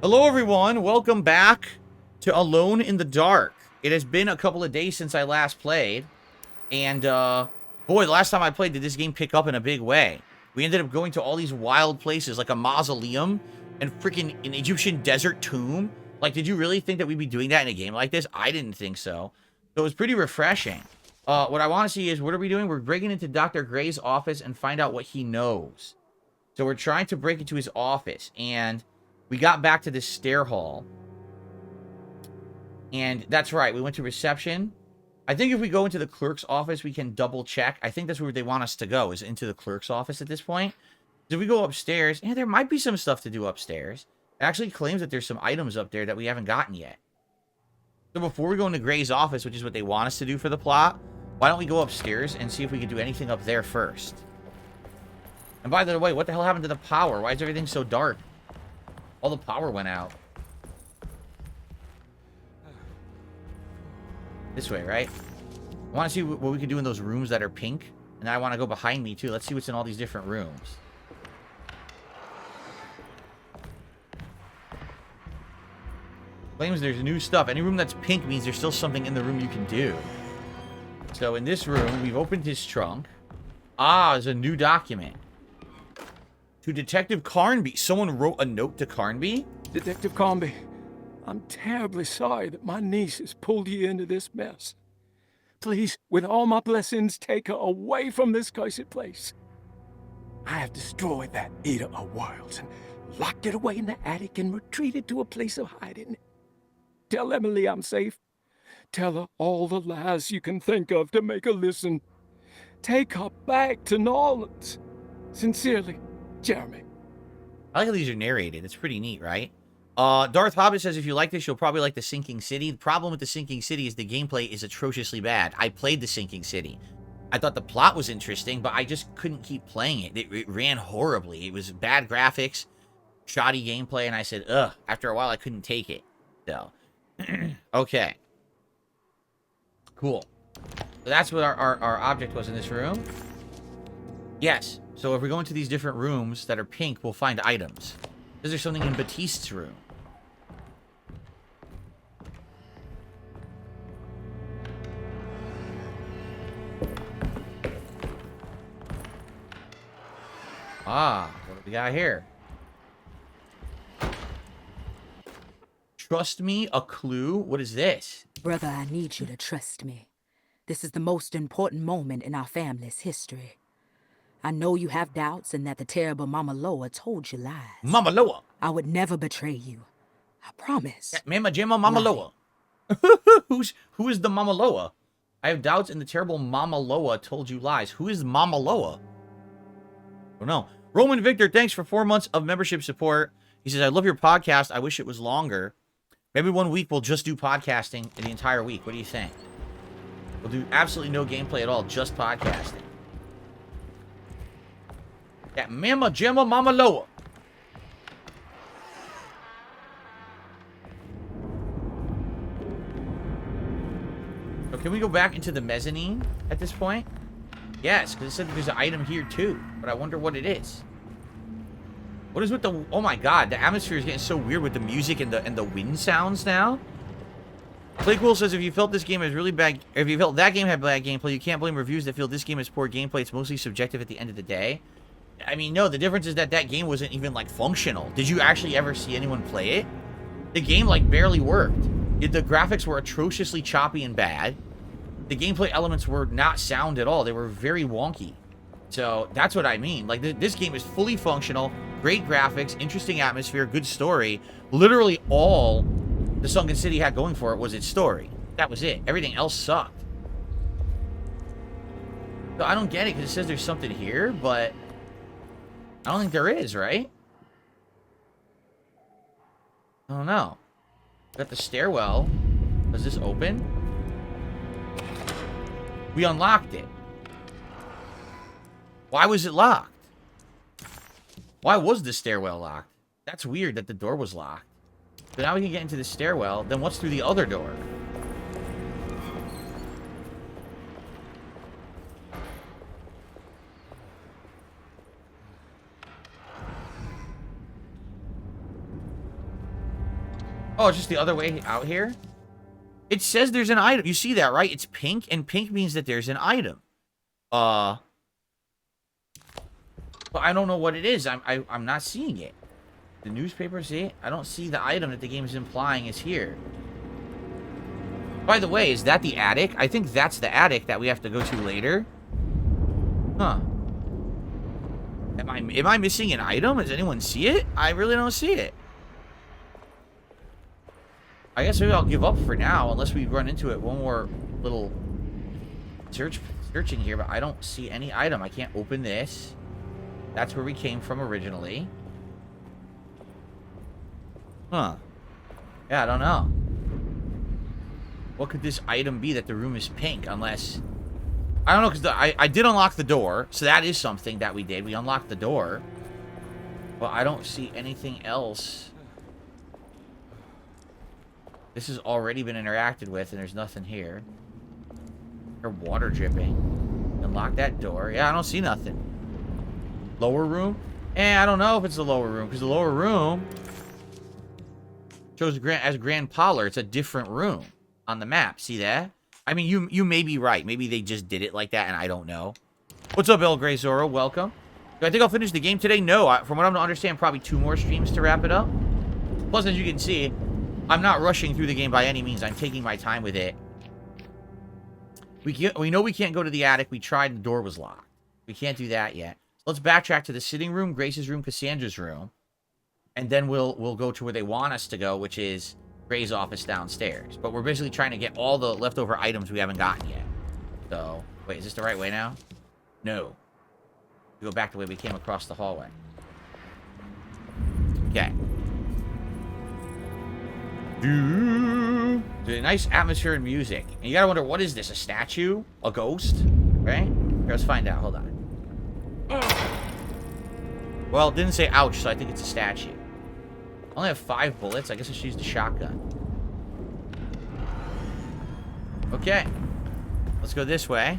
Hello everyone, welcome back to Alone in the Dark. It has been a couple of days since I last played, and boy, the last time I played did this game pick up in a big way. We ended up going to all these wild places like a mausoleum and freaking an Egyptian desert tomb. Like, did you really think that we'd be doing that in a game like this? I didn't think so. So it was pretty refreshing. What I want to see is, what are we doing? We're breaking into Dr. Gray's office and find out what he knows. So we're trying to break into his office, and we got back to this stair hall. And that's right, we went to reception. I think if we go into the clerk's office, we can double check. I think that's where they want us to go, is into the clerk's office at this point. If we go upstairs, yeah, there might be some stuff to do upstairs. It actually claims that there's some items up there that we haven't gotten yet. So before we go into Gray's office, which is what they want us to do for the plot, why don't we go upstairs and see if we can do anything up there first? And by the way, what the hell happened to the power? Why is everything so dark? All the power went out. This way, right? I want to see what we can do in those rooms that are pink. And I want to go behind me, too. Let's see what's in all these different rooms. Claims there's new stuff. Any room that's pink means there's still something in the room you can do. So in this room, we've opened his trunk. Ah, there's a new document. To Detective Carnby. Someone wrote a note to Carnby? Detective Carnby, I'm terribly sorry that my niece has pulled you into this mess. Please, with all my blessings, take her away from this cursed place. I have destroyed that eater of worlds and locked it away in the attic and retreated to a place of hiding. Tell Emily I'm safe. Tell her all the lies you can think of to make her listen. Take her back to New Orleans. Sincerely, Jeremy. I like how these are narrated. It's pretty neat, right? Darth Hobbit says, if you like this, you'll probably like The Sinking City. The problem with The Sinking City is the gameplay is atrociously bad. I played The Sinking City. I thought the plot was interesting, but I just couldn't keep playing it. It ran horribly. It was bad graphics, shoddy gameplay, and I said, ugh. After a while, I couldn't take it. So, okay. Cool. So that's what our object was in this room. Yes. So if we go into these different rooms that are pink, we'll find items. Is there something in Batiste's room? Ah, what do we got here? Trust me, a clue? What is this? Brother, I need you to trust me. This is the most important moment in our family's history. I know you have doubts and that the terrible Mama Loa told you lies. Mama Loa. I would never betray you. I promise. Mama Gemma Mama Loa. Who is the Mama Loa? I have doubts and the terrible Mama Loa told you lies. Who is Mama Loa? I don't know. Roman Victor, thanks for 4 months of membership support. He says, I love your podcast. I wish it was longer. Maybe 1 week we'll just do podcasting the entire week. What do you think? We'll do absolutely no gameplay at all, just podcasting. That Mama Gemma Mama Loa. So can we go back into the mezzanine at this point? Yes, because it said that there's an item here too, but I wonder what it is. What is with the... Oh my god, the atmosphere is getting so weird with the music and the wind sounds now. Playcool says, if you felt this game is really bad... If you felt that game had bad gameplay, you can't blame reviews that feel this game has poor gameplay. It's mostly subjective at the end of the day. I mean, no, the difference is that that game wasn't even, like, functional. Did you actually ever see anyone play it? The game, like, barely worked. The graphics were atrociously choppy and bad. The gameplay elements were not sound at all. They were very wonky. So, that's what I mean. Like, this game is fully functional, great graphics, interesting atmosphere, good story. Literally all the Sunken City had going for it was its story. That was it. Everything else sucked. So, I don't get it, because it says there's something here, but I don't think there is, right? I don't know. Got the stairwell. Does this open? We unlocked it. Why was it locked? Why was the stairwell locked? That's weird that the door was locked. So now we can get into the stairwell. Then what's through the other door? Oh, it's just the other way out here? It says there's an item. You see that, right? It's pink, and pink means that there's an item. But I don't know what it is. I'm not seeing it. The newspaper, see? I don't see the item that the game is implying is here. By the way, is that the attic? I think that's the attic that we have to go to later. Huh. Am I missing an item? Does anyone see it? I really don't see it. I guess maybe I'll give up for now, unless we run into it one more little searching here, but I don't see any item. I can't open this. That's where we came from originally. Huh. Yeah, I don't know. What could this item be that the room is pink, unless... I don't know, because I did unlock the door, so that is something that we did. We unlocked the door. But I don't see anything else. This has already been interacted with, and there's nothing here. Or water dripping. Unlock that door. Yeah, I don't see nothing. Lower room? I don't know if it's the lower room, because the lower room shows as Grand Parlor. It's a different room on the map. See that? I mean, you may be right. Maybe they just did it like that, and I don't know. What's up, El Grey Zoro? Welcome. Do I think I'll finish the game today? No. From what I'm to understand, probably 2 more streams to wrap it up. Plus, as you can see, I'm not rushing through the game by any means. I'm taking my time with it. We know we can't go to the attic. We tried, the door was locked. We can't do that yet. Let's backtrack to the sitting room, Grace's room, Cassandra's room. And then we'll go to where they want us to go, which is Gray's office downstairs. But we're basically trying to get all the leftover items we haven't gotten yet. So, wait, is this the right way now? No. We go back the way we came across the hallway. Okay. There's a nice atmosphere and music. And you gotta wonder, what is this? A statue? A ghost? Right? Here, let's find out. Hold on. Well, it didn't say ouch, so I think it's a statue. I only have 5 bullets. I guess I should use the shotgun. Okay. Let's go this way.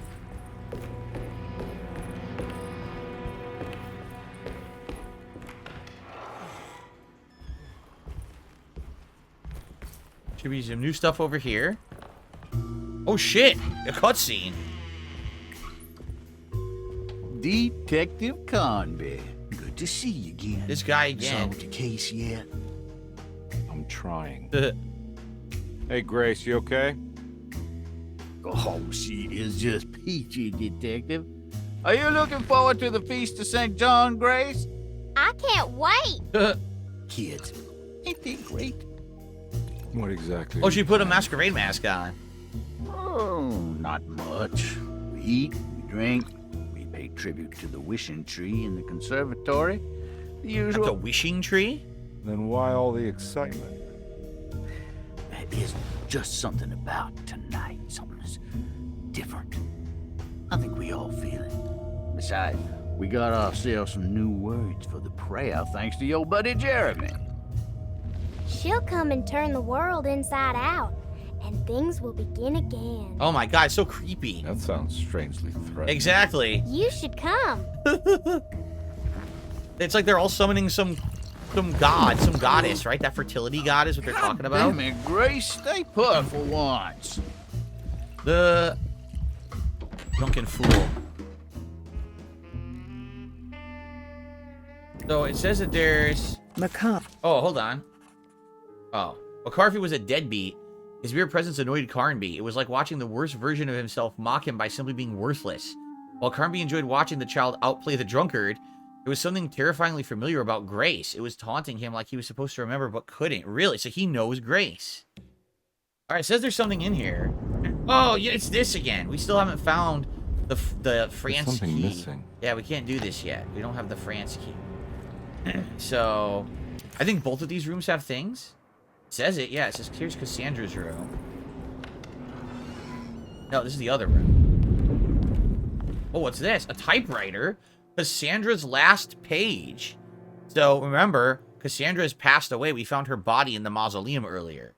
Should be some new stuff over here. Oh shit! A cutscene. Detective Conby. Good to see you again. This guy again. Solved the case yet? I'm trying. Hey, Grace, you okay? Oh, she is just peachy, Detective. Are you looking forward to the Feast of St. John, Grace? I can't wait. Kids, ain't they great? What exactly? Oh, she put a masquerade mask on. Oh, not much. We eat, we drink, we pay tribute to the wishing tree in the conservatory. The usual. The wishing tree? Then why all the excitement? There is just something about tonight. Something that's different. I think we all feel it. Besides, we got ourselves some new words for the prayer thanks to your buddy Jeremy. She'll come and turn the world inside out, and things will begin again. Oh my god, it's so creepy. That sounds strangely threatening. Exactly. You should come. It's like they're all summoning some god, some goddess, right? That fertility god is what they're talking about. Damn it, Grace, stay put for once. The drunken fool. So it says that there's... Oh, hold on. Oh. McCarthy was a deadbeat. His mere presence annoyed Carnby. It was like watching the worst version of himself mock him by simply being worthless. While Carnby enjoyed watching the child outplay the drunkard, there was something terrifyingly familiar about Grace. It was taunting him like he was supposed to remember but couldn't. Really? So he knows Grace. Alright, it says there's something in here. Oh, yeah, it's this again. We still haven't found the France There's something key. missing. Yeah, we can't do this yet. We don't have the France key. So, I think both of these rooms have things. It says it, yeah. It says, here's Cassandra's room. No, this is the other room. Oh, what's this? A typewriter? Cassandra's last page. So, remember, Cassandra has passed away. We found her body in the mausoleum earlier.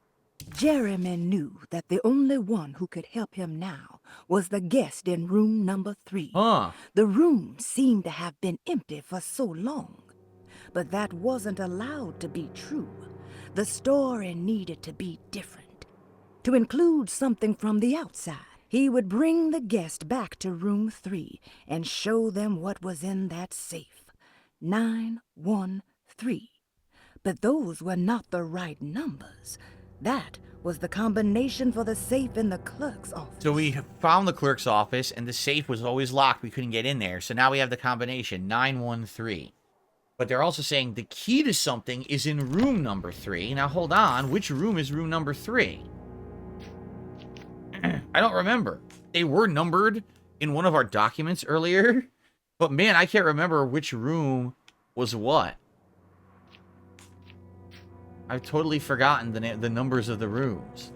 Jeremy knew that the only one who could help him now was the guest in room number 3. Huh. The room seemed to have been empty for so long. But that wasn't allowed to be true. the story needed to be different. To include something from the outside, he would bring the guest back to room 3 and show them what was in that safe. 913. But those were not the right numbers. That was the combination for the safe in the clerk's office. So we found the clerk's office, and the safe was always locked. We couldn't get in there. So now we have the combination, 913. But they're also saying the key to something is in room number 3. Now, hold on. Which room is room number 3? I don't remember. They were numbered in one of our documents earlier. But, man, I can't remember which room was what. I've totally forgotten the numbers of the rooms.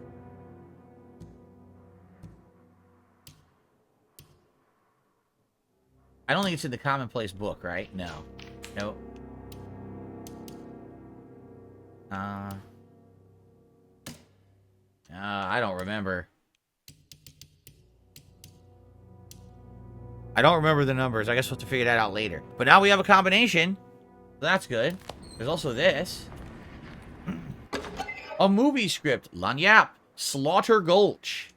I don't think it's in the commonplace book, right? No. Nope. I don't remember. I don't remember the numbers. I guess we'll have to figure that out later. But now we have a combination. So that's good. There's also this. A movie script. Lanyap. Slaughter Gulch.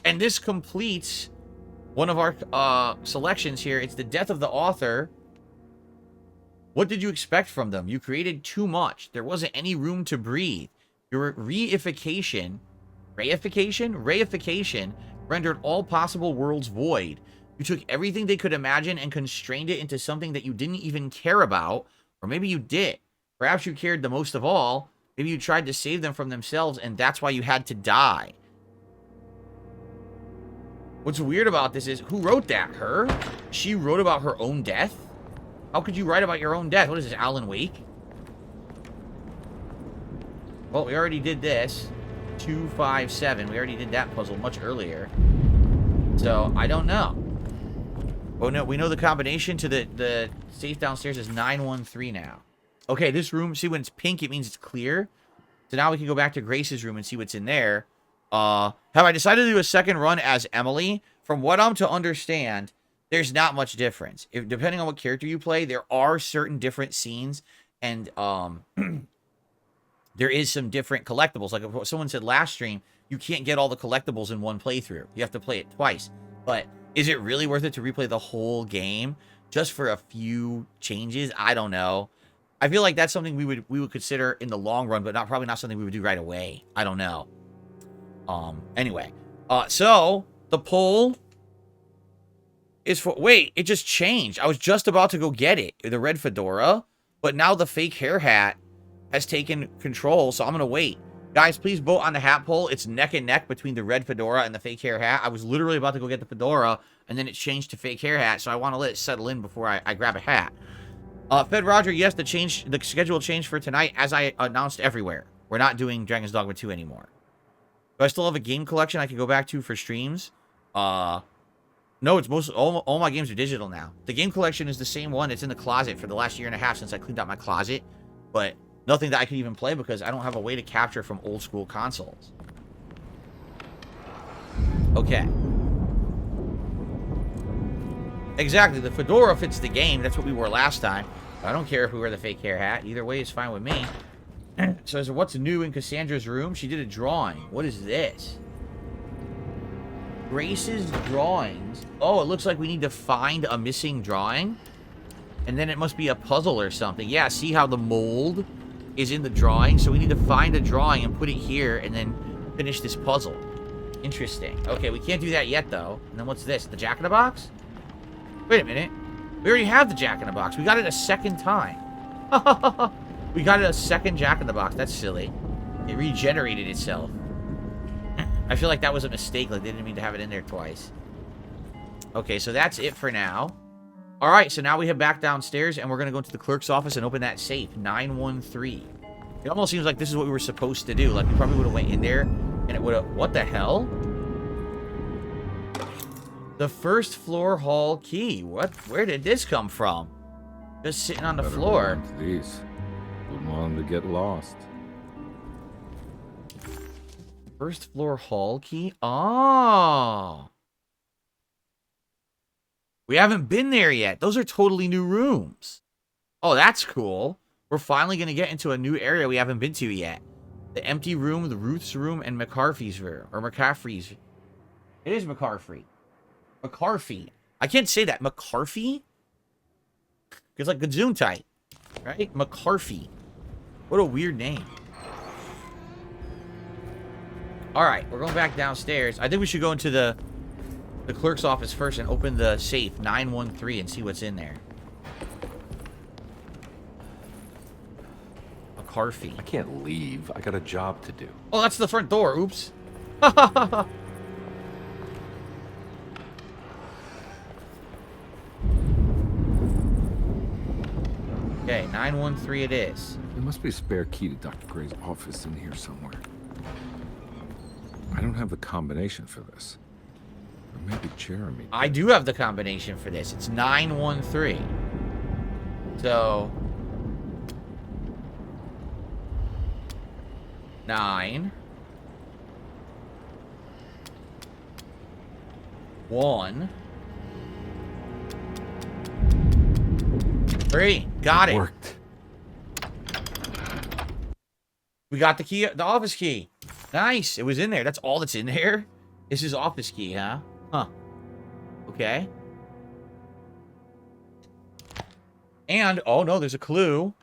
And this completes one of our selections here. It's the death of the author. What did you expect from them? You created too much. There wasn't any room to breathe. Your reification rendered all possible worlds void. You took everything they could imagine and constrained it into something that you didn't even care about. Or maybe you did. Perhaps you cared the most of all. Maybe you tried to save them from themselves, and that's why you had to die. What's weird about this is, who wrote that? Her? She wrote about her own death? How could you write about your own death? What is this, Alan Wake? Well, we already did this. 257. We already did that puzzle much earlier. So, I don't know. Oh, no, we know the combination to the safe downstairs is 913 now. Okay, this room, see when it's pink, it means it's clear. So now we can go back to Grace's room and see what's in there. Have I decided to do a second run as Emily? From what I'm to understand, there's not much difference. Depending on what character you play, there are certain different scenes. And there is some different collectibles. Like someone said last stream, you can't get all the collectibles in one playthrough. You have to play it twice. But is it really worth it to replay the whole game just for a few changes? I don't know. I feel like that's something we would consider in the long run, but probably not something we would do right away. I don't know. Anyway. So the poll is for... Wait, it just changed. I was just about to go get it. The red fedora. But now the fake hair hat has taken control, so I'm going to wait. Guys, please vote on the hat poll. It's neck and neck between the red fedora and the fake hair hat. I was literally about to go get the fedora, and then it changed to fake hair hat, so I want to let it settle in before I grab a hat. Fed Roger, yes, the schedule changed for tonight, as I announced everywhere. We're not doing Dragon's Dogma 2 anymore. Do I still have a game collection I can go back to for streams? No, it's all my games are digital now. The game collection is the same one. It's in the closet for the last year and a half since I cleaned out my closet. But nothing that I could even play because I don't have a way to capture from old school consoles. Okay. Exactly, the fedora fits the game. That's what we wore last time. I don't care if we wear the fake hair hat. Either way is fine with me. So, what's new in Cassandra's room? She did a drawing. What is this? Grace's drawings. Oh, it looks like we need to find a missing drawing. And then it must be a puzzle or something. Yeah, see how the mold is in the drawing? So we need to find a drawing and put it here and then finish this puzzle. Interesting. Okay, we can't do that yet, though. And then what's this? The Jack-in-the-Box? Wait a minute. We already have the Jack-in-the-Box. We got it a second time. We got it a second Jack-in-the-Box. That's silly. It regenerated itself. I feel like that was a mistake. Like, they didn't mean to have it in there twice. Okay, so that's it for now. Alright, so now we head back downstairs, and we're going to go into the clerk's office and open that safe. 913. It almost seems like this is what we were supposed to do. Like, we probably would have went in there, and it would have... What the hell? The first floor hall key. What? Where did this come from? Just sitting on the floor. These. Wouldn't want them to get lost. First floor hall key? Oh. We haven't been there yet. Those are totally new rooms. Oh, that's cool. We're finally going to get into a new area we haven't been to yet. The empty room, the Ruth's room, and McCarthy's room. Or McCaffrey's. It is McCarthy. McCarthy. I can't say that. McCarthy? It's like Gesundheit. Right? McCarthy. What a weird name. Alright, we're going back downstairs. I think we should go into the clerk's office first and open the safe 913 and see what's in there. McCarthy. I can't leave. I got a job to do. Oh, that's the front door. Oops. Okay, 913 it is. There must be a spare key to Dr. Gray's office in here somewhere. I don't have the combination for this. Or maybe Jeremy. I do have the combination for this. It's 913. So 9 1 3. Got it. Worked. We got the key, the office key. Nice. It was in there. That's all that's in there. This is office key, huh? Huh. Okay. And, oh no, there's a clue.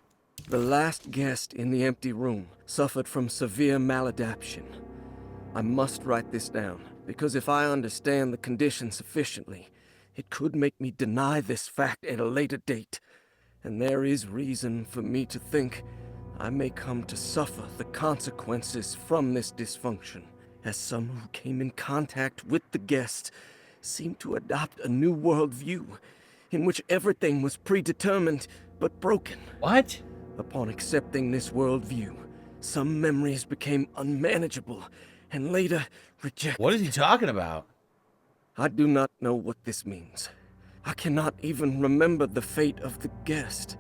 The last guest in the empty room suffered from severe maladaptation. I must write this down, because if I understand the condition sufficiently, it could make me deny this fact at a later date. And there is reason for me to think I may come to suffer the consequences from this dysfunction, as some who came in contact with the guest seem to adopt a new worldview in which everything was predetermined but broken. What? Upon accepting this worldview, some memories became unmanageable and later rejected. What is he talking about? I do not know what this means. I cannot even remember the fate of the guest.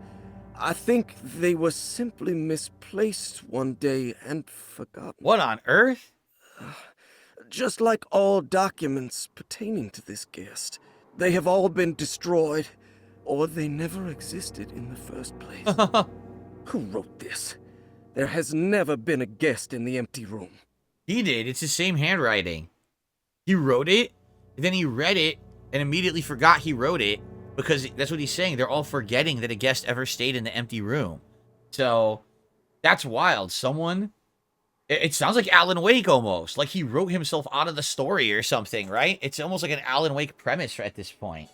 I think they were simply misplaced one day and forgotten. What on earth? Just like all documents pertaining to this guest. They have all been destroyed, or they never existed in the first place. Who wrote this? There has never been a guest in the empty room. He did. It's the same handwriting. He wrote it, and then he read it, and immediately forgot he wrote it, because that's what he's saying. They're all forgetting that a guest ever stayed in the empty room. So, that's wild. Someone... It sounds like Alan Wake, almost. Like he wrote himself out of the story or something, right? It's almost like an Alan Wake premise at this point.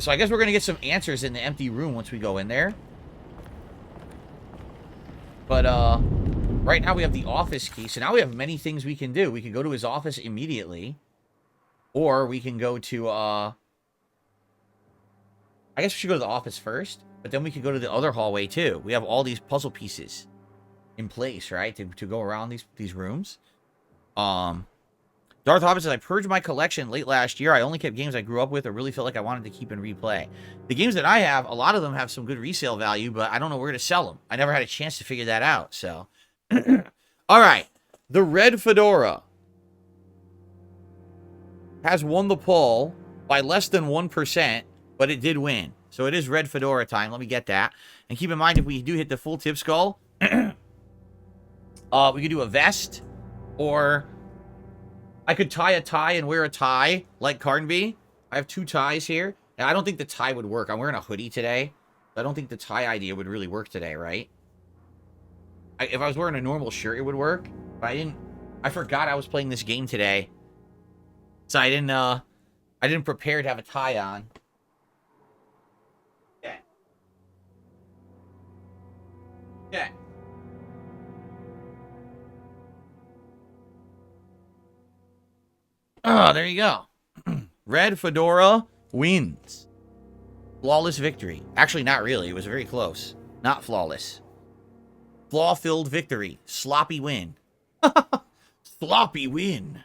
So I guess we're going to get some answers in the empty room once we go in there. But, right now we have the office key. So now we have many things we can do. We can go to his office immediately. Or we can go to, I guess we should go to the office first. But then we can go to the other hallway, too. We have all these puzzle pieces in place, right? To go around these rooms. Darth Hobbit says, I purged my collection late last year. I only kept games I grew up with or really felt like I wanted to keep and replay. The games that I have, a lot of them have some good resale value, but I don't know where to sell them. I never had a chance to figure that out, so. All right. The Red Fedora has won the poll by less than 1%, but it did win. So it is Red Fedora time. Let me get that. And keep in mind, if we do hit the full tip skull, we could do a vest, or I could tie a tie and wear a tie like Carnby. I have 2 ties here. And I don't think the tie would work. I'm wearing a hoodie today. I don't think the tie idea would really work today, right? If I was wearing a normal shirt, it would work. But I forgot I was playing this game today. So I didn't prepare to have a tie on. Yeah. Yeah. Oh, there you go. Red Fedora wins. Flawless victory. Actually, not really. It was very close. Not flawless. Flaw-filled victory. Sloppy win. Sloppy win.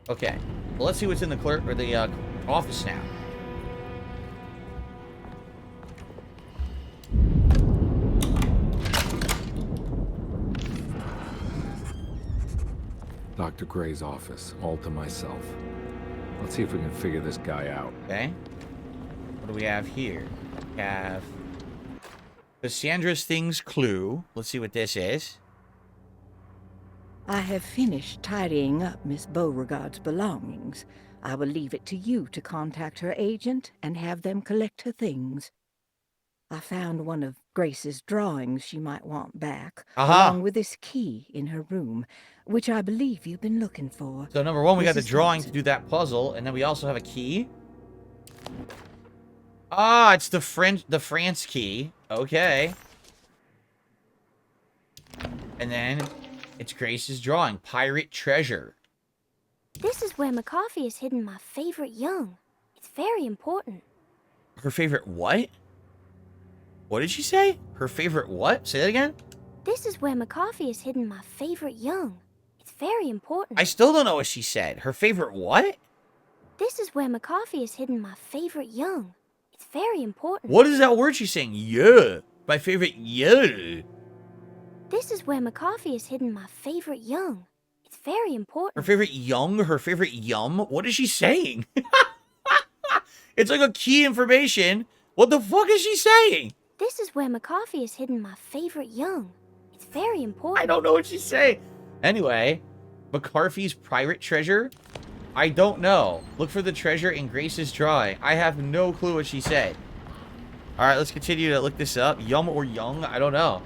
Okay. Well, let's see what's in the clerk or the office now. Dr. Gray's office, all to myself. Let's see if we can figure this guy out. Okay. What do we have here? We have Cassandra's Things clue. Let's see what this is. I have finished tidying up Miss Beauregard's belongings. I will leave it to you to contact her agent and have them collect her things. I found one of Grace's drawings she might want back, along with this key in her room, which I believe you've been looking for. So number one, we got the Mrs. drawing Thompson. to do that puzzle, and then we also have a key. Ah, it's the France key. Okay. And then it's Grace's drawing, Pirate Treasure. This is where McCoffee has hidden my favorite young. It's very important. Her favorite what? What did she say? Her favorite what? Say that again? This is where McCoffee has hidden my favorite young. It's very important. I still don't know what she said. Her favorite what? This is where McCoffee has hidden my favorite young. It's very important. What is that word she's saying? Yeah. My favorite yeah. This is where McCoffee has hidden my favorite young. It's very important. Her favorite young? Her favorite yum? What is she saying? It's like a key information. What the fuck is she saying? This is where McCoffee has hidden my favorite young. It's very important. I don't know what she's saying. Anyway, McCarthy's pirate treasure? I don't know. Look for the treasure in Grace's drawing. I have no clue what she said. Alright, let's continue to look this up. Yum or young? I don't know.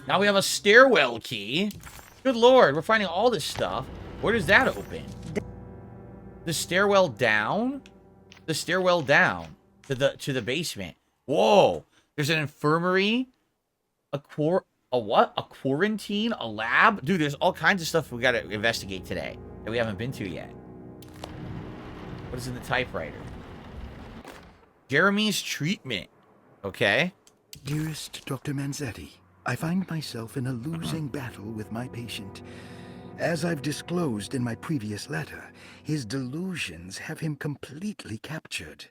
Now we have a stairwell key. Good lord, we're finding all this stuff. Where does that open? The stairwell down? The stairwell down to the basement. Whoa! There's an infirmary, a what? A quarantine, a lab. Dude, there's all kinds of stuff we gotta investigate today that we haven't been to yet. What is in the typewriter? Jeremy's treatment. Okay. Dearest Dr. Manzetti, I find myself in a losing battle with my patient. As I've disclosed in my previous letter, his delusions have him completely captured.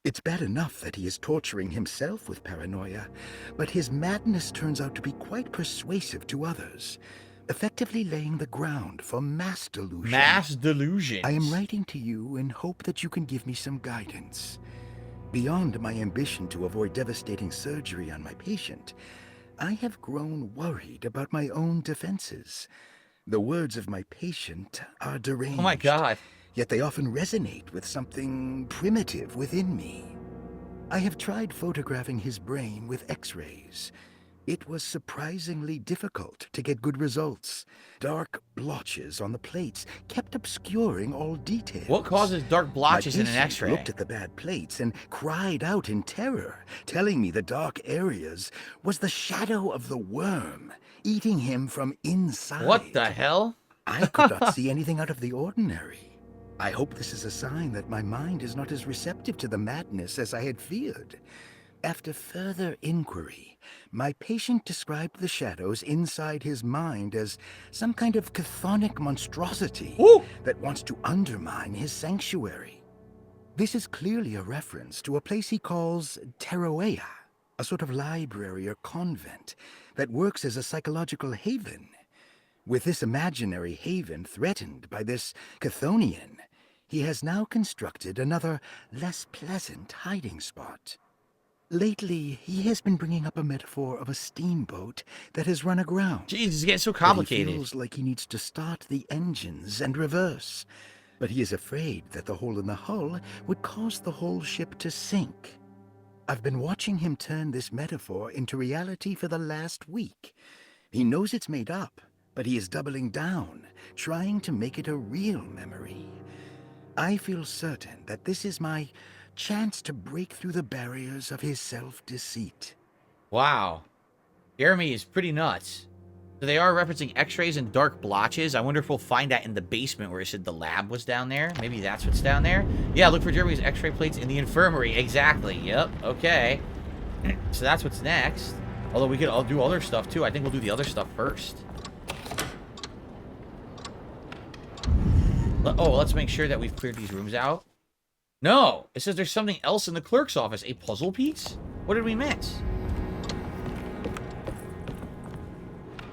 It's bad enough that he is torturing himself with paranoia, but his madness turns out to be quite persuasive to others, effectively laying the ground for mass delusion. Mass delusions. I am writing to you in hope that you can give me some guidance. Beyond my ambition to avoid devastating surgery on my patient, I have grown worried about my own defenses. The words of my patient are deranged. Oh my god. Yet they often resonate with something primitive within me. I have tried photographing his brain with X-rays. It was surprisingly difficult to get good results. Dark blotches on the plates kept obscuring all details. What causes dark blotches in an patient X-ray? looked at the bad plates and cried out in terror, telling me the dark areas was the shadow of the worm, eating him from inside. What the hell? I could not see anything out of the ordinary. I hope this is a sign that my mind is not as receptive to the madness as I had feared. After further inquiry, my patient described the shadows inside his mind as some kind of chthonic monstrosity that wants to undermine his sanctuary. This is clearly a reference to a place he calls Teroea, a sort of library or convent that works as a psychological haven. With this imaginary haven threatened by this Chthonian, he has now constructed another, less pleasant hiding spot. Lately, he has been bringing up a metaphor of a steamboat that has run aground. Jeez, it's getting so That complicated. he feels like he needs to start the engines and reverse, but he is afraid that the hole in the hull would cause the whole ship to sink. I've been watching him turn this metaphor into reality for the last week. He knows it's made up, but he is doubling down, trying to make it a real memory. I feel certain that this is my chance to break through the barriers of his self-deceit. Wow. Jeremy is pretty nuts. So they are referencing X-rays and dark blotches. I wonder if we'll find that in the basement where it said the lab was down there. Maybe that's what's down there. Yeah, look for Jeremy's X-ray plates in the infirmary. Exactly. Yep. Okay. So that's what's next. Although we could all do other stuff too. I think we'll do the other stuff first. Oh, let's make sure that we've cleared these rooms out. No! It says there's something else in the clerk's office. A puzzle piece? What did we miss?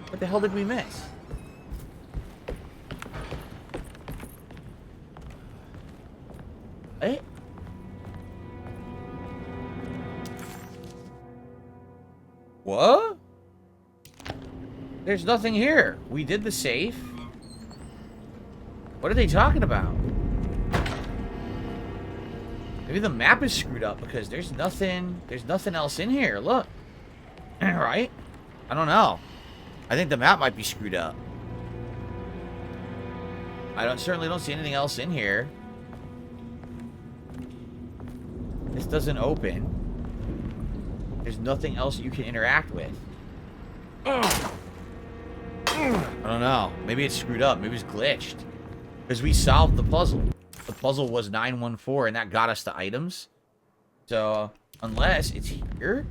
What the hell did we miss? What? There's nothing here. We did the safe. What are they talking about? Maybe the map is screwed up because there's nothing else in here. Look. Right? I don't know. I think the map might be screwed up. I certainly don't see anything else in here. This doesn't open. There's nothing else you can interact with. I don't know. Maybe it's screwed up. Maybe it's glitched. Because we solved the puzzle. The puzzle was 914, and that got us the items. So, unless it's here.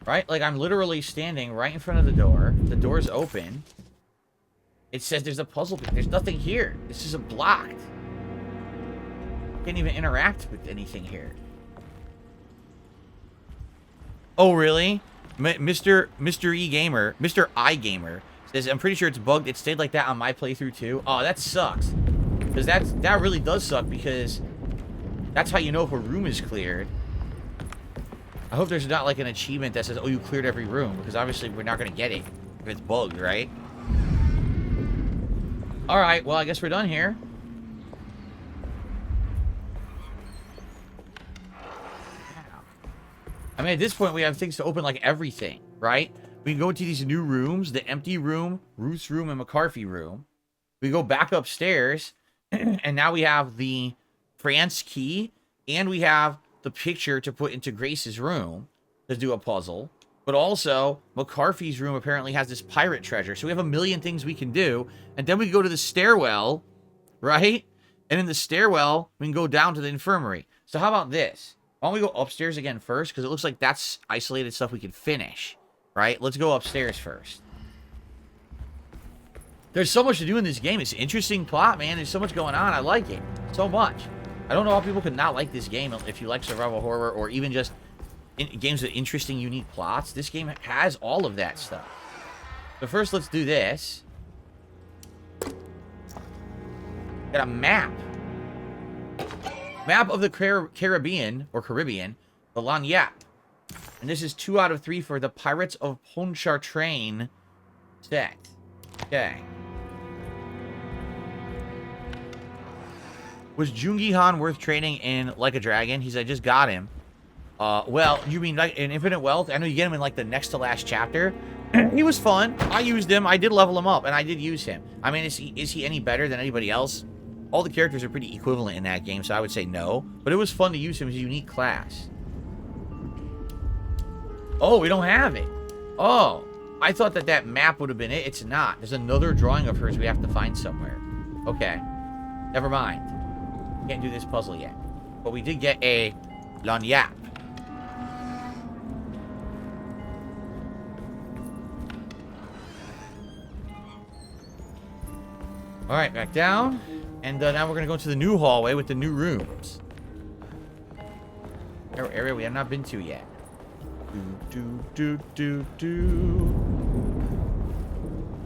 Right? Like, I'm literally standing right in front of the door. The door's open. It says there's a puzzle. There's nothing here. This is blocked. Can't even interact with anything here. Oh, really? Mr. I Gamer says, I'm pretty sure it's bugged. It stayed like that on my playthrough too. Oh, that sucks. Because that really does suck, because that's how you know if a room is cleared. I hope there's not like an achievement that says, oh, you cleared every room, because obviously we're not going to get it if it's bugged, right? Alright, well, I guess we're done here. I mean, at this point, we have things to open like everything, right? We can go into these new rooms, the empty room, Ruth's room, and McCarthy room. We go back upstairs, and now we have the France key, and we have the picture to put into Grace's room to do a puzzle. But also, McCarthy's room apparently has this pirate treasure. So we have a million things we can do. And then we go to the stairwell, right? And in the stairwell, we can go down to the infirmary. So how about this? Why don't we go upstairs again first? Because it looks like that's isolated stuff we can finish, right? Let's go upstairs first. There's so much to do in this game. It's an interesting plot, man. There's so much going on. I like it so much. I don't know how people could not like this game if you like survival horror or even just games with interesting, unique plots. This game has all of that stuff. So first, let's do this. Got a map. Map of the Caribbean, the Lagniappe. And this is 2 out of 3 for the Pirates of Pontchartrain set. Okay. Was Jungi Han worth trading in Like a Dragon? He said, I just got him. Well, you mean like in Infinite Wealth? I know you get him in like the next to last chapter. He was fun. I used him. I did level him up, and I did use him. I mean, is he any better than anybody else? All the characters are pretty equivalent in that game, so I would say no. But it was fun to use him as a unique class. Oh, we don't have it. Oh, I thought that map would have been it. It's not. There's another drawing of hers we have to find somewhere. Okay. Never mind. Can't do this puzzle yet. But we did get a Lagniappe. Alright, back down. And now we're going to go into the new hallway with the new rooms. Area we have not been to yet.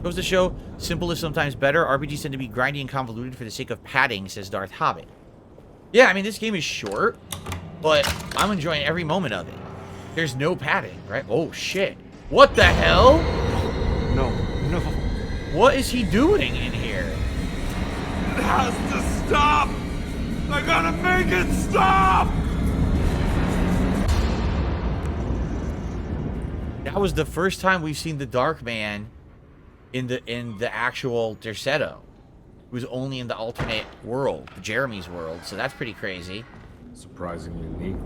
Goes to show, simple is sometimes better. RPGs tend to be grindy and convoluted for the sake of padding, says Darth Hobbit. Yeah, I mean, this game is short, but I'm enjoying every moment of it. There's no padding, right? Oh, shit. What the hell? No. What is he doing in here? It has to stop! I gotta make it stop! That was the first time we've seen the Dark Man in the actual Derceto. It was only in the alternate world, Jeremy's world, so that's pretty crazy. Surprisingly neat.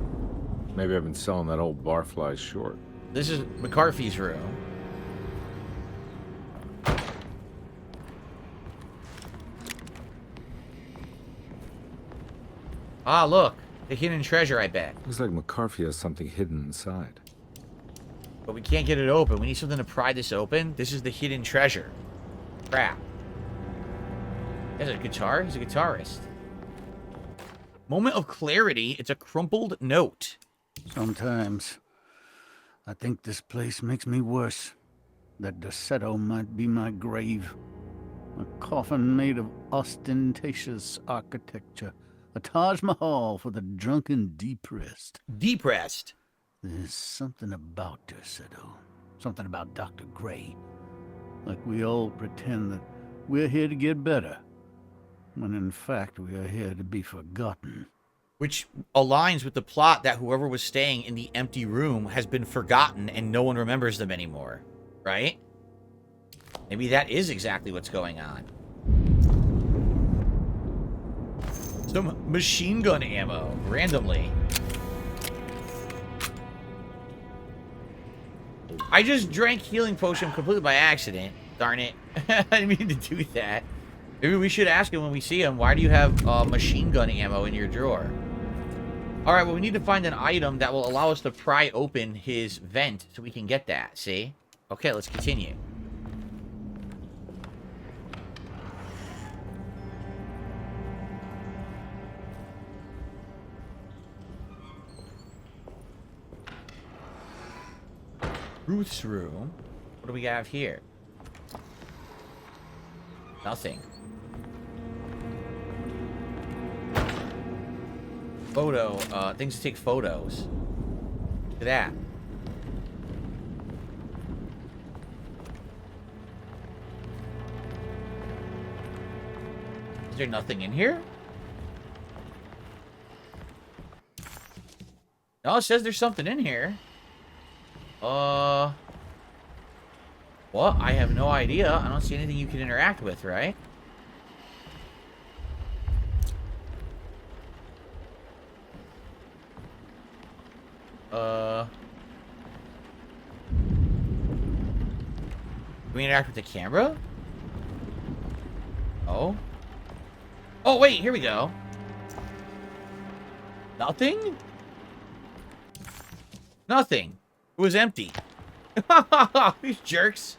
Maybe I've been selling that old barfly short. This is McCarthy's room. Ah, look. The hidden treasure, I bet. Looks like McCarthy has something hidden inside. But we can't get it open. We need something to pry this open. This is the hidden treasure. Crap. He has a guitar? He's a guitarist. Moment of clarity. It's a crumpled note. Sometimes I think this place makes me worse. That Derceto might be my grave. A coffin made of ostentatious architecture. A Taj Mahal for the drunken depressed. Depressed. There's something about her, Sedo. Something about Dr. Gray. Like we all pretend that we're here to get better. When in fact we are here to be forgotten. Which aligns with the plot that whoever was staying in the empty room has been forgotten and no one remembers them anymore. Right? Maybe that is exactly what's going on. Some machine gun ammo, randomly. I just drank healing potion completely by accident. Darn it. I didn't mean to do that. Maybe we should ask him when we see him, why do you have machine gun ammo in your drawer? Alright, well, we need to find an item that will allow us to pry open his vent so we can get that, see? Okay, let's continue. Ruth's room. What do we have here? Nothing. Photo, things to take photos. Look at that. Is there nothing in here? No, it says there's something in here. What? I have no idea. I don't see anything you can interact with, right? Can we interact with the camera? Oh. Oh, wait, here we go. Nothing? Nothing. It was empty. These jerks.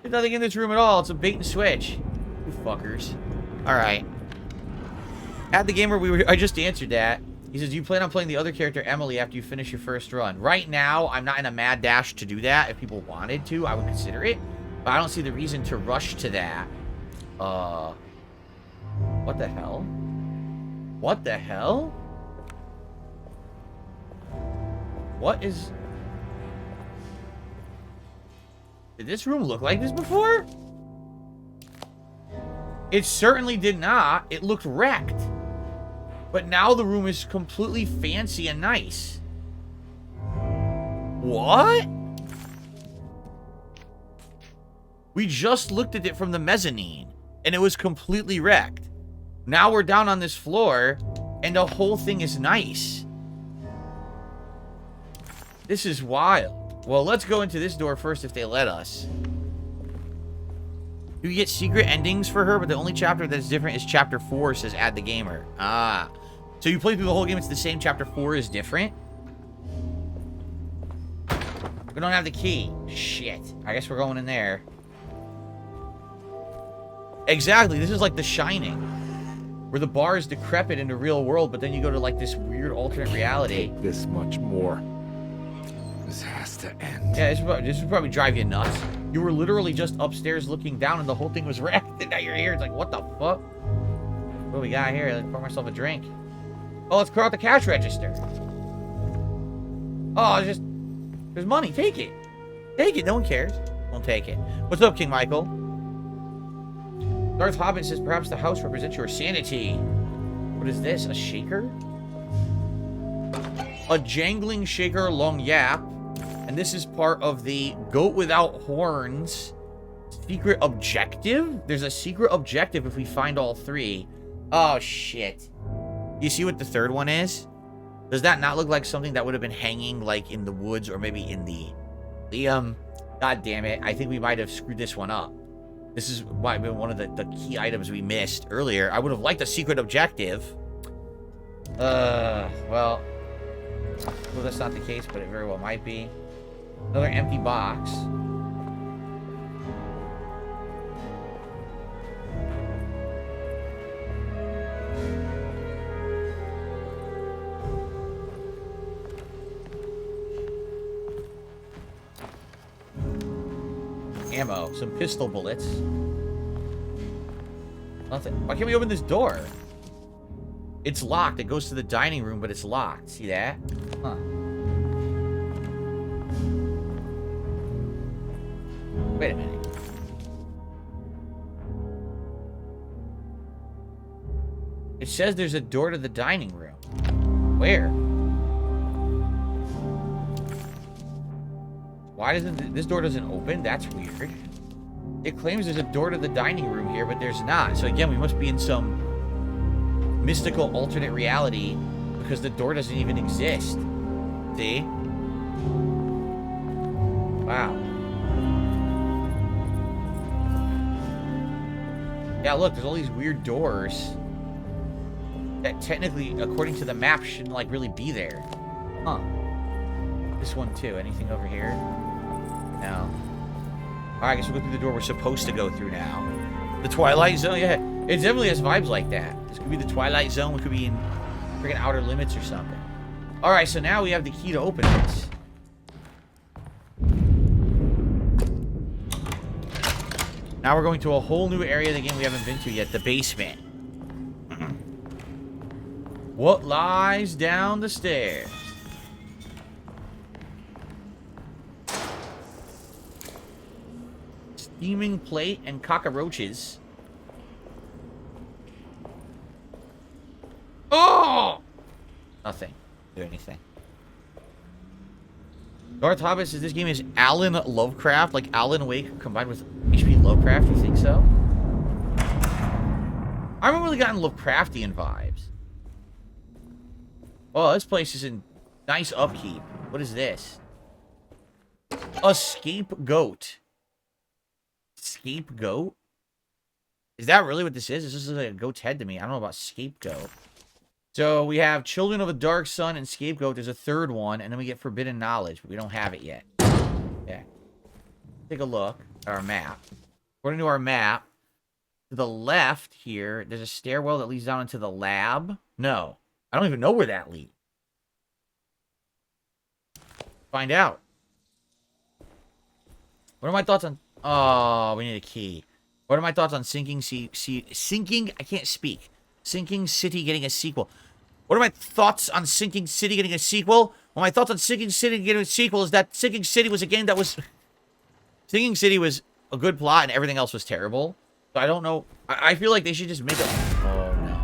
There's nothing in this room at all. It's a bait and switch. You fuckers. Alright. At the gamer, I just answered that. He says, do you plan on playing the other character, Emily, after you finish your first run? Right now, I'm not in a mad dash to do that. If people wanted to, I would consider it. But I don't see the reason to rush to that. What the hell? What the hell? What is... Did this room look like this before? It certainly did not. It looked wrecked. But now the room is completely fancy and nice. What? We just looked at it from the mezzanine, and it was completely wrecked. Now we're down on this floor, and the whole thing is nice. This is wild. Well, let's go into this door first if they let us. You get secret endings for her, but the only chapter that's different is chapter 4, says Add the Gamer. Ah. So you play through the whole game, it's the same, chapter 4 is different? We don't have the key. Shit. I guess we're going in there. Exactly, this is like The Shining. Where the bar is decrepit in the real world, but then you go to like this weird alternate reality. This much more. This has to end. Yeah, this would probably drive you nuts. You were literally just upstairs looking down and the whole thing was wrecked, and now you're here. It's like, what the fuck? What do we got here? Let's pour myself a drink. Oh, let's clear out the cash register. Oh, it's just... There's money. Take it. Take it. No one cares. Won't take it. What's up, King Michael? Darth Hobbit says, perhaps the house represents your sanity. What is this? A shaker? A jangling shaker long yap. And this is part of the Goat Without Horns secret objective? There's a secret objective if we find all three. Oh, shit. You see what the third one is? Does that not look like something that would have been hanging, like, in the woods or maybe in the... God damn it. I think we might have screwed this one up. This is might have been one of the key items we missed earlier. I would have liked a secret objective. Well, that's not the case, but it very well might be. Another empty box. Ammo, some pistol bullets. Nothing. Why can't we open this door? It's locked. It goes to the dining room, but it's locked. See that? Huh. Wait a minute. It says there's a door to the dining room. Where? Why doesn't this door doesn't open? That's weird. It claims there's a door to the dining room here, but there's not. So again, we must be in some mystical alternate reality because the door doesn't even exist. See? Wow. Yeah, look, there's all these weird doors that technically, according to the map, shouldn't, like, really be there. Huh. This one, too. Anything over here? No. Alright, I guess we'll go through the door we're supposed to go through now. The Twilight Zone? Yeah, it definitely has vibes like that. This could be the Twilight Zone. We could be in freaking Outer Limits or something. Alright, so now we have the key to open this. Now we're going to a whole new area of the game we haven't been to yet, the basement. What lies down the stairs? Steaming plate and cockroaches. Oh! Nothing. Do anything. Darth Hobbit says this game is Alan Lovecraft, like Alan Wake combined with H.P. Lovecraft. You think so? I haven't really gotten Lovecraftian vibes. Oh, this place is in nice upkeep. What is this? A scapegoat. Scapegoat? Is that really what this is? This is like a goat's head to me. I don't know about scapegoat. So we have Children of a Dark Sun and Scapegoat. There's a third one, and then we get Forbidden Knowledge, but we don't have it yet. Okay. Take a look at our map. According to our map, to the left here, there's a stairwell that leads down into the lab. No. I don't even know where that leads. Find out. What are my thoughts on... Oh, we need a key. What are my thoughts on Sinking I can't speak. Sinking City getting a sequel. What are my thoughts on Sinking City getting a sequel? Well, my thoughts on Sinking City getting a sequel is that Sinking City was a game that was... Sinking City was a good plot and everything else was terrible. So I don't know. I feel like they should just make a... Oh, no.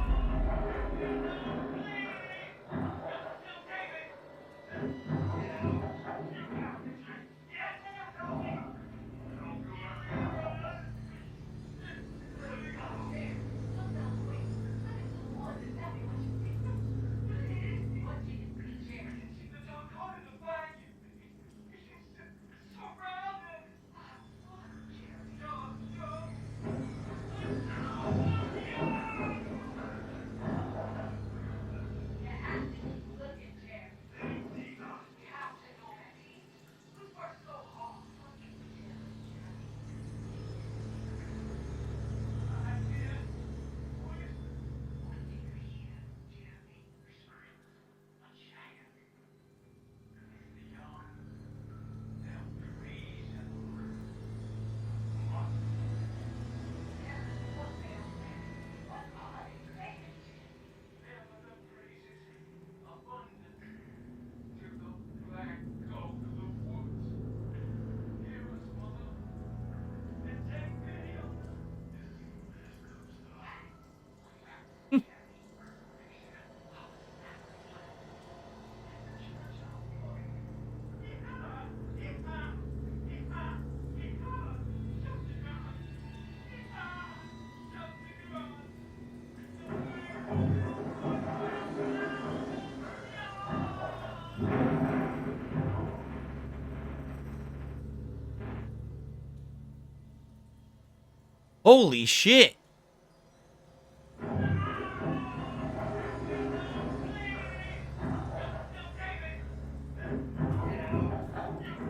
Holy shit!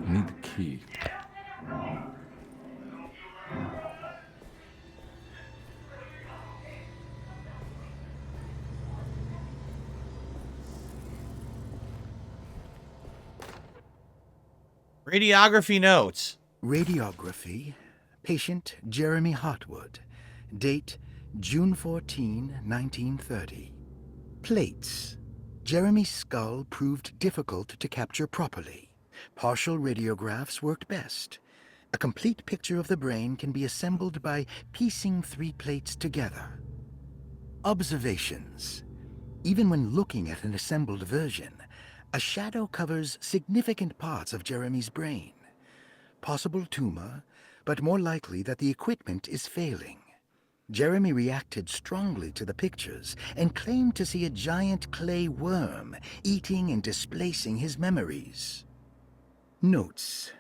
Need the key. Radiography notes. Radiography. Patient Jeremy Hotwood. Date June 14, 1930. Plates. Jeremy's skull proved difficult to capture properly. Partial radiographs worked best. A complete picture of the brain can be assembled by piecing 3 plates together. Observations. Even when looking at an assembled version, a shadow covers significant parts of Jeremy's brain. Possible tumor, but more likely that the equipment is failing. Jeremy reacted strongly to the pictures and claimed to see a giant clay worm eating and displacing his memories. Notes.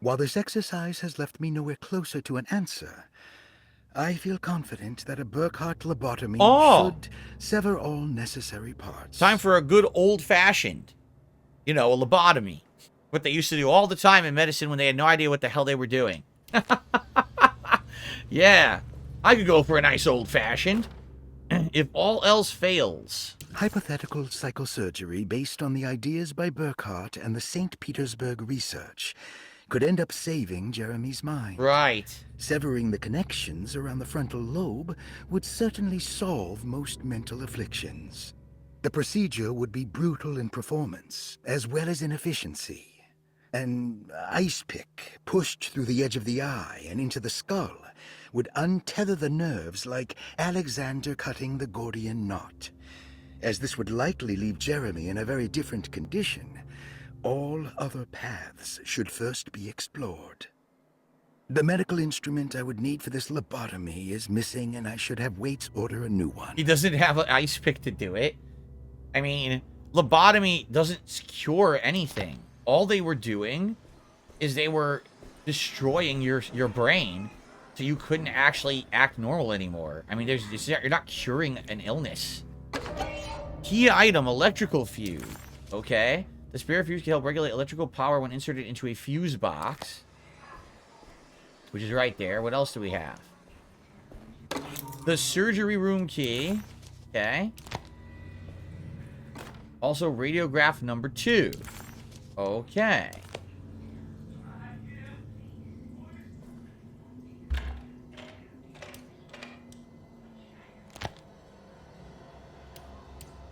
While this exercise has left me nowhere closer to an answer, I feel confident that a Burkhardt lobotomy should sever all necessary parts. Time for a good old-fashioned, a lobotomy. What they used to do all the time in medicine when they had no idea what the hell they were doing. Yeah, I could go for a nice old-fashioned. If all else fails. Hypothetical psychosurgery based on the ideas by Burkhardt and the St. Petersburg research could end up saving Jeremy's mind. Right. Severing the connections around the frontal lobe would certainly solve most mental afflictions. The procedure would be brutal in performance, as well as in efficiency. An ice pick pushed through the edge of the eye and into the skull would untether the nerves like Alexander cutting the Gordian knot. As this would likely leave Jeremy in a very different condition, all other paths should first be explored. The medical instrument I would need for this lobotomy is missing, and I should have Waits order a new one. He doesn't have an ice pick to do it. I mean, lobotomy doesn't cure anything. All they were doing is they were destroying your brain so you couldn't actually act normal anymore. I mean, you're not curing an illness. Key item, electrical fuse. Okay. The spare fuse can help regulate electrical power when inserted into a fuse box. Which is right there. What else do we have? The surgery room key. Okay. Also, radiograph number 2. Okay.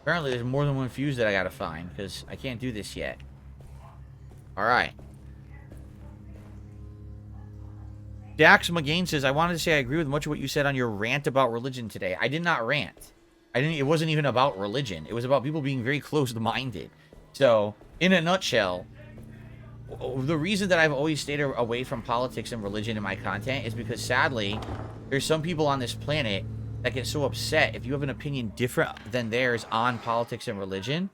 Apparently, there's more than one fuse that I gotta find, because I can't do this yet. Alright. Dax McGain says, I wanted to say I agree with much of what you said on your rant about religion today. I did not rant. It wasn't even about religion. It was about people being very closed-minded. So, in a nutshell, the reason that I've always stayed away from politics and religion in my content is because, sadly, there's some people on this planet that get so upset if you have an opinion different than theirs on politics and religion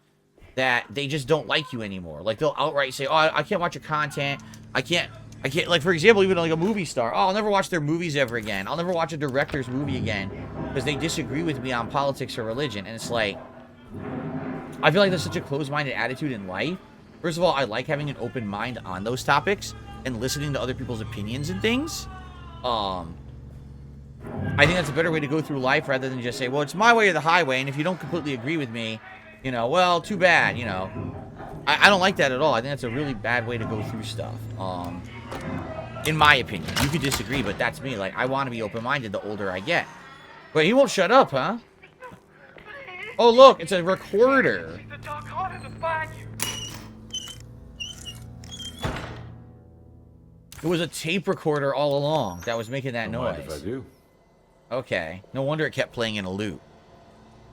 that they just don't like you anymore. Like, they'll outright say, oh, I can't watch your content. I can't, like, for example, even like a movie star. Oh, I'll never watch their movies ever again. I'll never watch a director's movie again because they disagree with me on politics or religion. And it's like, I feel like there's such a closed-minded attitude in life. First of all, I like having an open mind on those topics and listening to other people's opinions and things. I think that's a better way to go through life rather than just say, well, it's my way or the highway, and if you don't completely agree with me, well, too bad, I don't like that at all. I think that's a really bad way to go through stuff. In my opinion. You could disagree, but that's me. Like, I want to be open-minded the older I get. Wait, he won't shut up, huh? Oh, look, it's a recorder. It was a tape recorder all along that was making that noise. Mind if I do? Okay. No wonder it kept playing in a loop.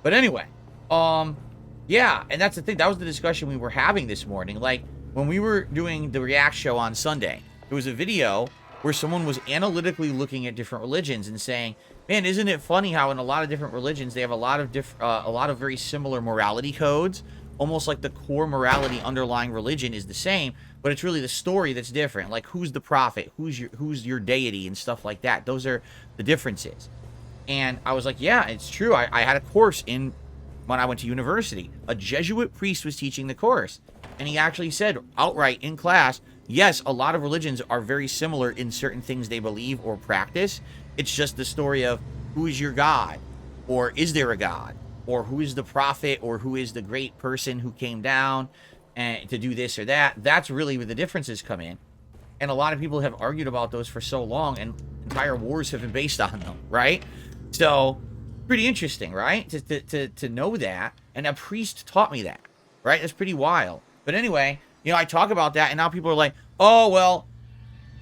But anyway, yeah, and that's the thing. That was the discussion we were having this morning. Like, when we were doing the React show on Sunday, there was a video where someone was analytically looking at different religions and saying, man, isn't it funny how in a lot of different religions they have a lot of very similar morality codes, almost like the core morality underlying religion is the same, but it's really the story that's different. Like, who's the prophet, who's your deity, and stuff like that. Those are the differences. And I was like, yeah, it's true. I had a course when I went to university. A Jesuit priest was teaching the course, and he actually said outright in class, yes, a lot of religions are very similar in certain things they believe or practice. It's just the story of who is your God, or is there a God, or who is the prophet, or who is the great person who came down and to do this or that. That's really where the differences come in. And a lot of people have argued about those for so long, and entire wars have been based on them, right? So Pretty interesting, right? To know that. And a priest taught me that, right? That's pretty wild. But anyway, you know, I talk about that, and now people are like, oh, well,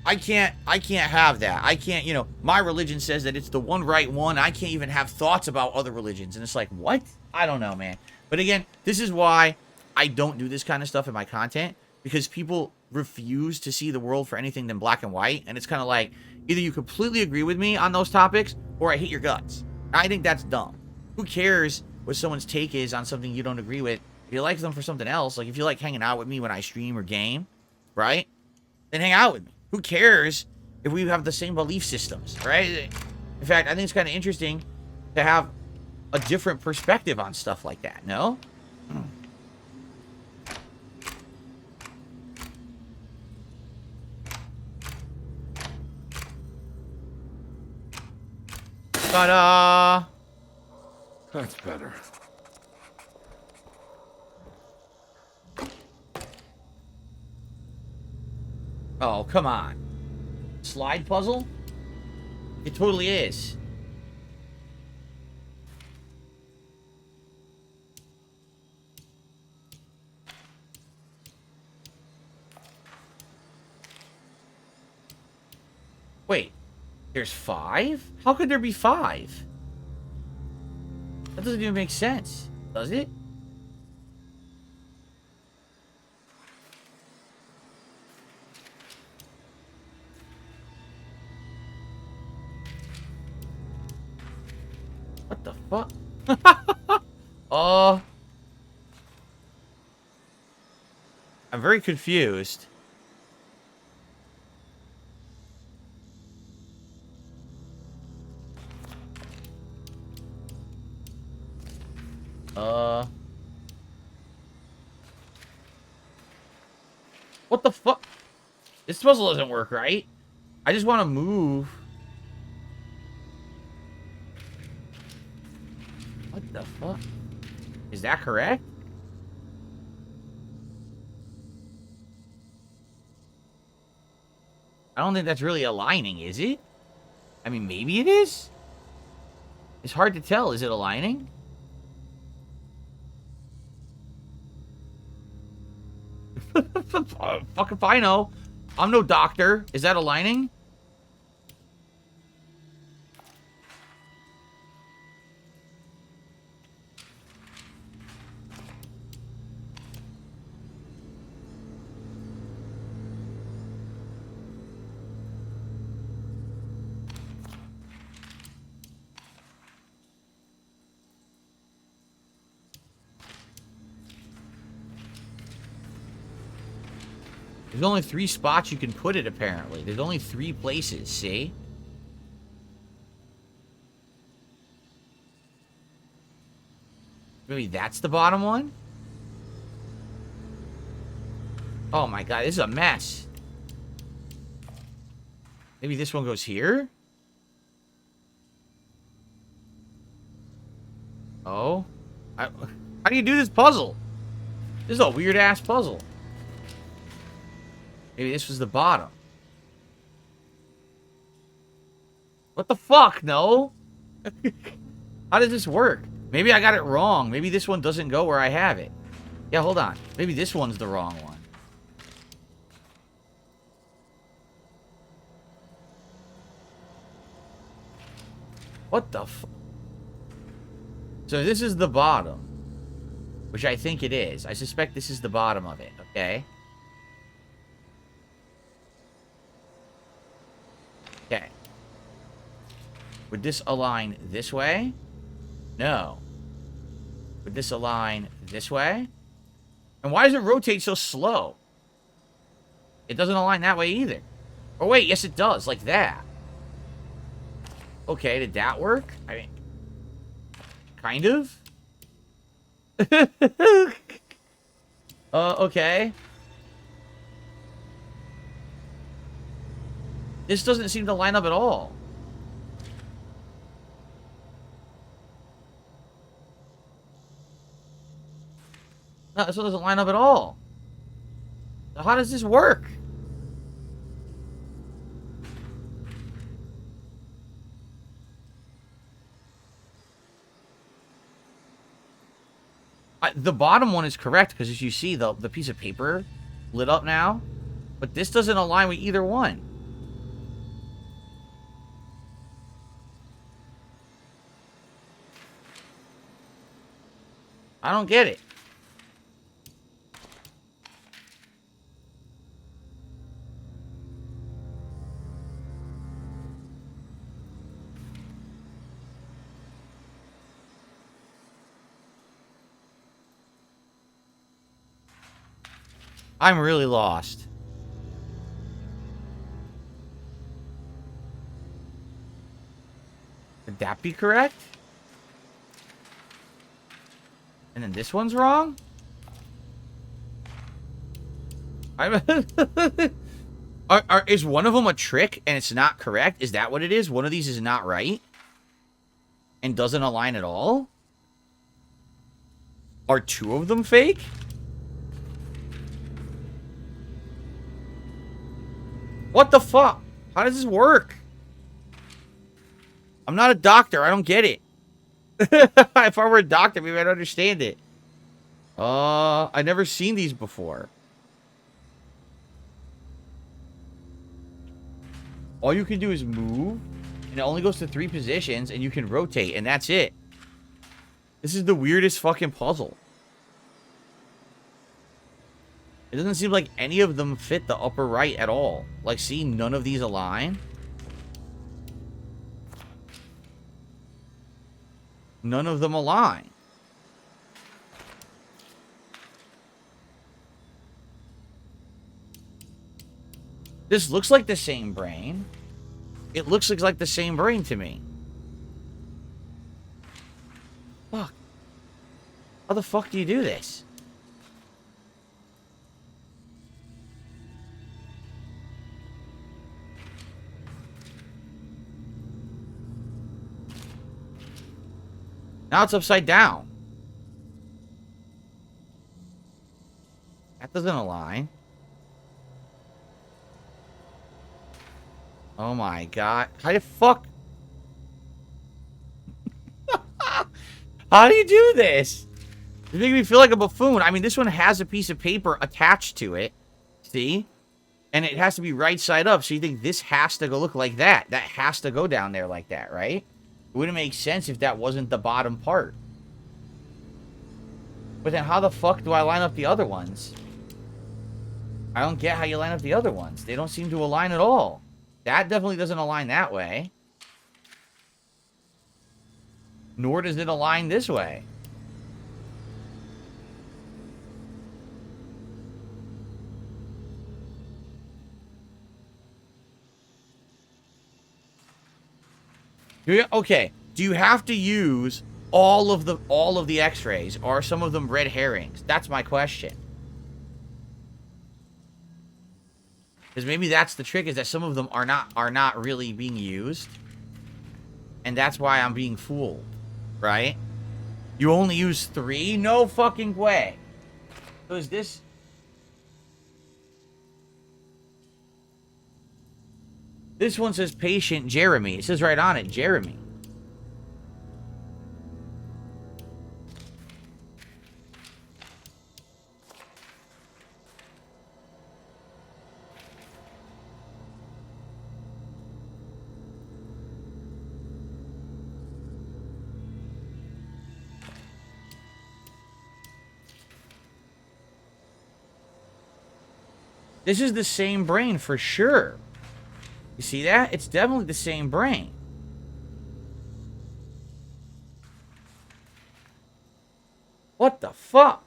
I can't have that. I can't, you know, my religion says that it's the one right one. I can't even have thoughts about other religions. And it's like, what? I don't know, man. But again, this is why I don't do this kind of stuff in my content, because people refuse to see the world for anything than black and white. And it's kind of like, either you completely agree with me on those topics, or I hate your guts. I think that's dumb. Who cares what someone's take is on something you don't agree with? If you like them for something else, like if you like hanging out with me when I stream or game, right? Then hang out with me. Who cares if we have the same belief systems, right? In fact, I think it's kind of interesting to have a different perspective on stuff like that, no? Ta-da! That's better. Oh, come on. Slide puzzle? It totally is. Wait. There's 5? How could there be 5? That doesn't even make sense, does it? What the fuck? I'm very confused. What the fuck? This puzzle doesn't work, right? I just want to move. What the fuck? Is that correct? I don't think that's really aligning, is it? I mean, maybe it is? It's hard to tell. Is it aligning? Fuck if I know. I'm no doctor. Is that aligning? There's only 3 spots you can put it, apparently. There's only 3 places, see? Maybe that's the bottom one? Oh my god, this is a mess. Maybe this one goes here? Oh? How do you do this puzzle? This is a weird-ass puzzle. Maybe this was the bottom. What the fuck? No? How does this work? Maybe I got it wrong. Maybe this one doesn't go where I have it. Yeah, hold on. Maybe this one's the wrong one. What the fuck? So this is the bottom. Which I think it is. I suspect this is the bottom of it, okay? Okay. Would this align this way? No. Would this align this way? And why does it rotate so slow? It doesn't align that way either. Oh, wait. Yes, it does. Like that. Okay, did that work? I mean, kind of. Okay. This doesn't seem to line up at all. No, this one doesn't line up at all. So how does this work? The bottom one is correct because as you see, the piece of paper lit up now. But this doesn't align with either one. I don't get it. I'm really lost. Would that be correct? And then this one's wrong? Is one of them a trick and it's not correct? Is that what it is? One of these is not right? And doesn't align at all? Are two of them fake? What the fuck? How does this work? I'm not a doctor. I don't get it. If I were a doctor, maybe I'd understand it. I've never seen these before. All you can do is move, and it only goes to 3 positions, and you can rotate, and that's it. This is the weirdest fucking puzzle. It doesn't seem like any of them fit the upper right at all. Like, see, none of these align. None of them align. This looks like the same brain. It looks like the same brain to me. Fuck. How the fuck do you do this? Now it's upside down. That doesn't align. Oh my god. How the fuck? How do you do this? You make me feel like a buffoon. I mean, this one has a piece of paper attached to it. See? And it has to be right side up. So you think this has to go look like that. That has to go down there like that, right? It wouldn't make sense if that wasn't the bottom part. But then how the fuck do I line up the other ones? I don't get how you line up the other ones. They don't seem to align at all. That definitely doesn't align that way. Nor does it align this way. Okay, do you have to use all of the x-rays, or are some of them red herrings? That's my question. Because maybe that's the trick, is that some of them are not really being used. And that's why I'm being fooled, right? You only use 3? No fucking way. So is this... This one says patient Jeremy. It says right on it, Jeremy. This is the same brain for sure. You see that? It's definitely the same brain. What the fuck?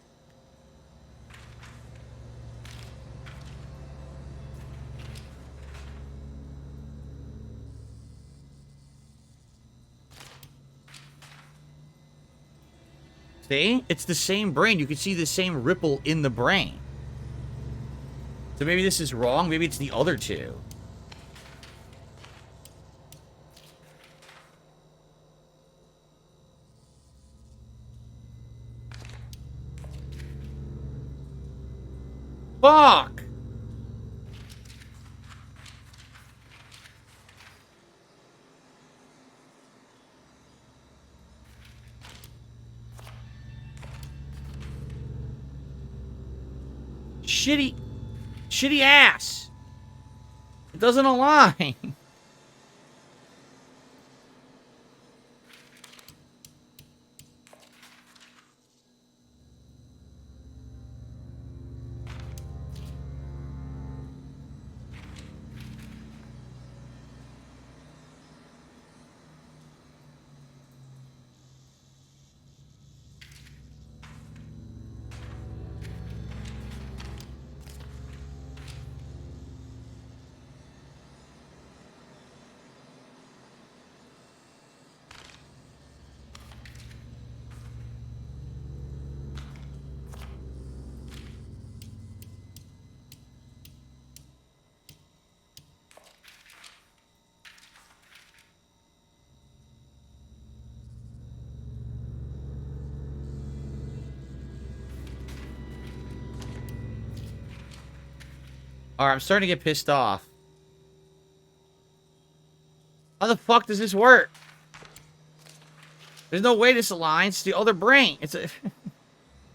See? It's the same brain. You can see the same ripple in the brain. So maybe this is wrong. Maybe it's the other two. Fuck! shitty ass. It doesn't align. Alright, I'm starting to get pissed off. How the fuck does this work? There's no way this aligns. It's the other brain. It's a...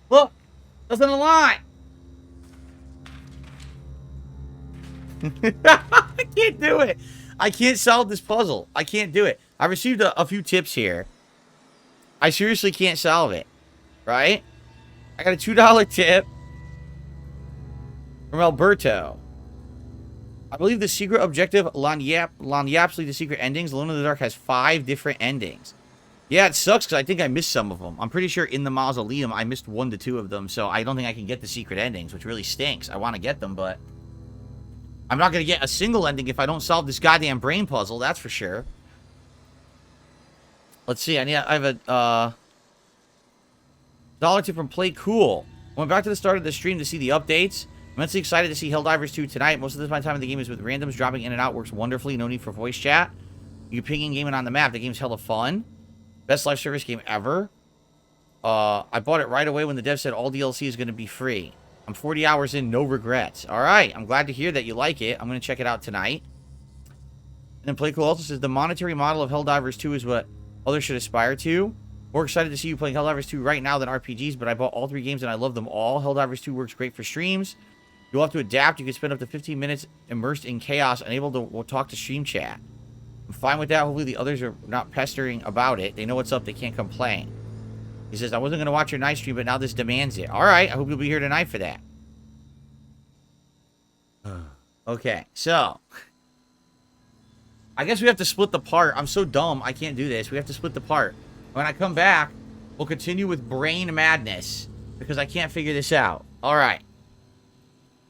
Look! Doesn't align! I can't do it! I can't solve this puzzle. I can't do it. I received a few tips here. I seriously can't solve it. Right? I got a $2 tip from Alberto. I believe the secret objective, Lanyapsly the secret endings, Alone in the Dark has 5 different endings. Yeah, it sucks because I think I missed some of them. I'm pretty sure in the Mausoleum, I missed 1 to 2 of them, so I don't think I can get the secret endings, which really stinks. I want to get them, but I'm not going to get a single ending if I don't solve this goddamn brain puzzle, that's for sure. Let's see, I have a, $1 tip from Play Cool. I went back to the start of the stream to see the updates. I'm immensely excited to see Helldivers 2 tonight. Most of my time in the game is with randoms dropping in and out. Works wonderfully. No need for voice chat. You can ping in gaming on the map. The game's hella fun. Best live service game ever. I bought it right away when the dev said all DLC is going to be free. I'm 40 hours in, no regrets. Alright, I'm glad to hear that you like it. I'm going to check it out tonight. And then Play Cool also says, the monetary model of Helldivers 2 is what others should aspire to. More excited to see you playing Helldivers 2 right now than RPGs, but I bought all 3 games and I love them all. Helldivers 2 works great for streams. You'll have to adapt. You can spend up to 15 minutes immersed in chaos, unable to talk to stream chat. I'm fine with that. Hopefully the others are not pestering about it. They know what's up. They can't complain. He says, I wasn't going to watch your night stream, but now this demands it. Alright, I hope you'll be here tonight for that. Okay, so. I guess we have to split the part. I'm so dumb, I can't do this. We have to split the part. When I come back, we'll continue with Brain Madness, because I can't figure this out. Alright.